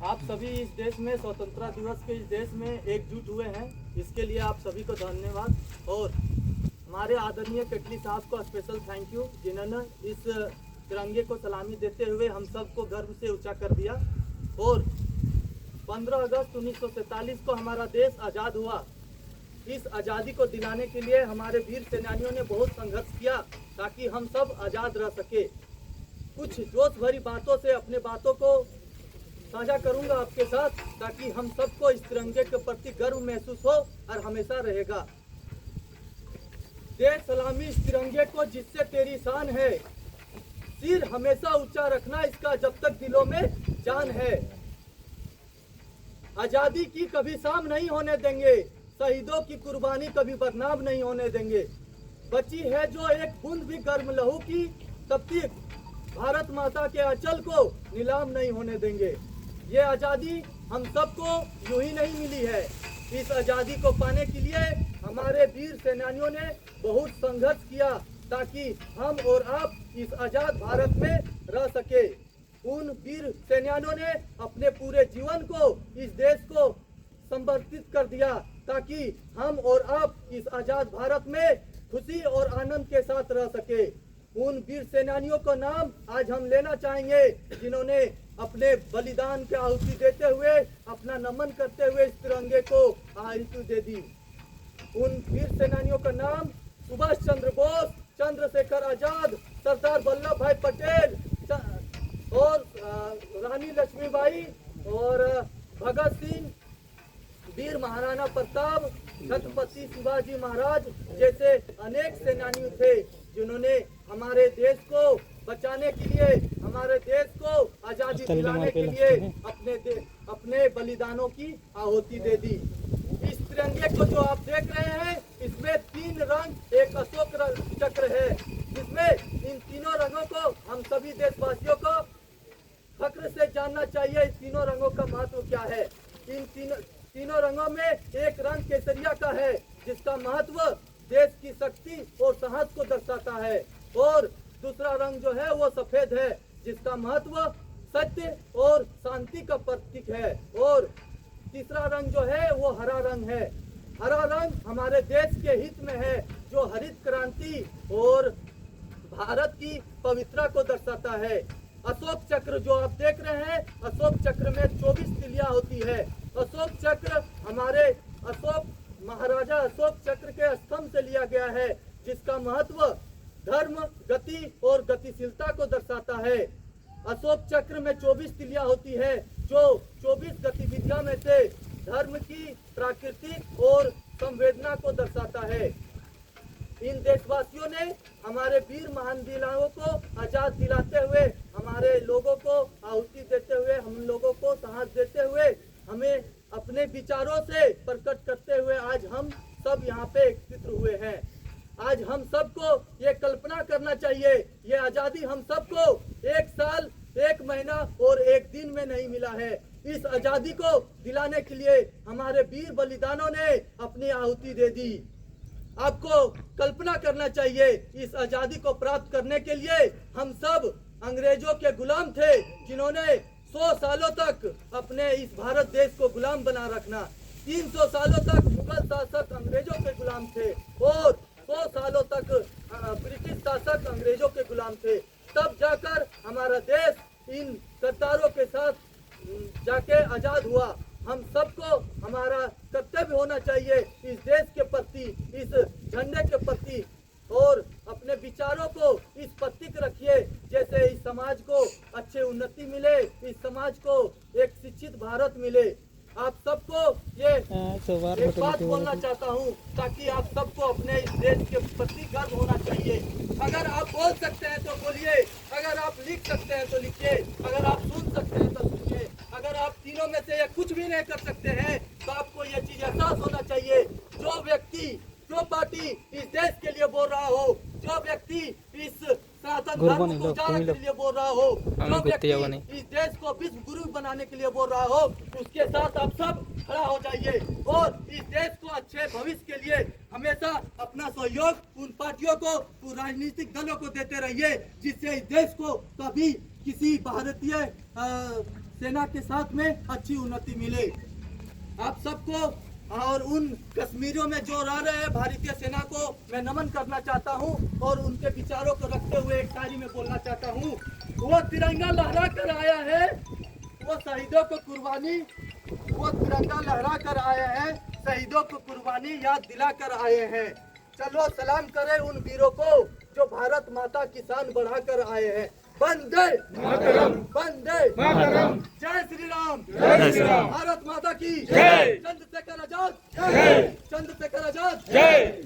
आप सभी इस देश में स्वतंत्रता दिवस के इस देश में एकजुट हुए हैं, इसके लिए आप सभी को धन्यवाद। और हमारे आदरणीय केटली साहब को स्पेशल थैंक यू, जिन्होंने इस तिरंगे को सलामी देते हुए हम सबको गर्व से ऊंचा कर दिया। और 15 अगस्त 1947 को हमारा देश आज़ाद हुआ। इस आज़ादी को दिलाने के लिए हमारे वीर सेनानियों ने बहुत संघर्ष किया ताकि हम सब आज़ाद रह सके। कुछ जोश भरी बातों से अपने बातों को साझा करूंगा आपके साथ, ताकि हम सबको इस तिरंगे के प्रति गर्व महसूस हो और हमेशा रहेगा। दे सलामी इस तिरंगे को जिससे तेरी शान है, सिर हमेशा ऊंचा रखना इसका जब तक दिलों में जान है। आजादी की कभी शाम नहीं होने देंगे, शहीदों की कुर्बानी कभी बदनाम नहीं होने देंगे। बची है जो एक बूंद भी गर्म लहू की, तब तक भारत माता के आंचल को नीलाम नहीं होने देंगे। ये आज़ादी हम सबको यूं ही नहीं मिली है। इस आज़ादी को पाने के लिए हमारे वीर सेनानियों ने बहुत संघर्ष किया ताकि हम और आप इस आज़ाद भारत में रह सके। उन वीर सेनानियों ने अपने पूरे जीवन को इस देश को समर्पित कर दिया ताकि हम और आप इस आज़ाद भारत में खुशी और आनंद के साथ रह सके। उन वीर सेनानियों का नाम आज हम लेना चाहेंगे जिन्होंने अपने बलिदान की आहुति देते हुए, अपना नमन करते हुए इस तिरंगे को आहुति दे दी। उन वीर सेनानियों का नाम सुभाष चंद्र बोस, चंद्रशेखर आजाद, सरदार वल्लभ भाई पटेल और रानी लक्ष्मीबाई और भगत सिंह, वीर महाराणा प्रताप, छत्रपति शिवाजी महाराज जैसे अनेक सेनानी थे जिन्होंने हमारे देश को बचाने के लिए, हमारे देश को आजादी दिलाने के लिए अपने बलिदानों की आहुति दे दी। इस तिरंगे को जो आप देख रहे हैं, इसमें 3 रंग, एक अशोक चक्र है, जिसमें इन तीनों रंगों को हम सभी देशवासियों को फक्र से जानना चाहिए। इन तीनों रंगों का महत्व क्या है। इन तीनों रंगों में एक रंग केसरिया का है जिसका महत्व देश की शक्ति और साहस को दर्शाता है, और दूसरा रंग जो है वो सफेद है जिसका महत्व सत्य और शांति का प्रतीक है, और तीसरा रंग जो है वो हरा रंग है। हरा रंग हमारे देश के हित में है, जो हरित क्रांति और भारत की पवित्रता को दर्शाता है। अशोक चक्र जो आप देख रहे हैं, अशोक चक्र में 24 तिलियां होती है। अशोक चक्र हमारे अशोक महाराजा अशोक चक्र के स्तंभ से लिया गया है, जिसका महत्व धर्म, गति और गतिशीलता को दर्शाता है। अशोक चक्र में 24 तिलियां होती है, जो 24 गतिविधियों में से धर्म की, प्राकृतिक और संवेदना को दर्शाता है। इन देशवासियों ने हमारे वीर महान वीरों को आजाद दिलाते हुए, हमारे लोगों को आहुति देते हुए, हम लोगों को साहस देते हुए, हमें अपने विचारों से प्रकट करते हुए आज हम सब यहाँ पे एकत्रित हुए हैं। आज हम सबको ये कल्पना करना चाहिए, ये आज़ादी हम सबको 1 साल, 1 महीना और 1 दिन में नहीं मिला है। इस आज़ादी को दिलाने के लिए हमारे वीर बलिदानों ने अपनी आहुति दे दी। आपको कल्पना करना चाहिए, इस आज़ादी को प्राप्त करने के लिए हम सब अंग्रेजों के गुलाम थे, जिन्होंने 100 सालों तक अपने इस भारत देश को गुलाम बना रखना। 300 सालों तक मुगल शासक अंग्रेजों के गुलाम थे और 100 सालों तक ब्रिटिश शासक अंग्रेजों के गुलाम थे। तब जाकर हमारा देश इन कतारों के साथ जाके आजाद हुआ। हम सबको हमारा कर्तव्य होना चाहिए इस देश के प्रति, इस झंडे के प्रति, और अपने विचारों को इस प्रतीक रखिए, जैसे इस समाज को अच्छे उन्नति मिले, इस समाज को एक शिक्षित भारत मिले। आप सबको ये एक बात बोलना चाहता हूँ ताकि आप सबको अपने इस देश के प्रति गर्व होना चाहिए। अगर आप बोल सकते हैं तो बोलिए, अगर आप लिख सकते हैं तो लिखिए, अगर आप सुन सकते हैं तो सुनिए। अगर आप तीनों में से ये कुछ भी नहीं कर सकते हैं तो आपको ये चीज एहसास होना चाहिए, जो व्यक्ति, जो पार्टी इस देश के लिए बोल रहा हो, जो व्यक्ति इस सनातन धर्म को बचाने के लिए बोल रहा हो, जो व्यक्ति इस देश को विश्व गुरु बनाने के लिए बोल रहा हो, उसके साथ आप सब खड़ा हो जाइए और इस देश को अच्छे भविष्य के लिए हमेशा अपना सहयोग उन पार्टियों को, उन राजनीतिक दलों को देते रहिए, जिससे इस देश को कभी किसी भारतीय सेना के साथ में अच्छी उन्नति मिले। आप सबको और उन कश्मीरियों में जो रह रहे हैं भारतीय सेना को मैं नमन करना चाहता हूं और उनके विचारों को रखते हुए एक शायरी में बोलना चाहता हूं। वो तिरंगा लहरा कर आया है, वो शहीदों को कुर्बानी, वो तिरंगा लहरा कर आया है, शहीदों को कुर्बानी याद दिला कर आए हैं। चलो सलाम करें उन वीरों को जो भारत माता की शान बढ़ा कर आए हैं। वंदे मातरम, वंदे मातरम, जय श्री राम, जय श्री राम, भारत माता की जय, चंद्रशेखर आजाद जय, चंद्रशेखर आजाद जय।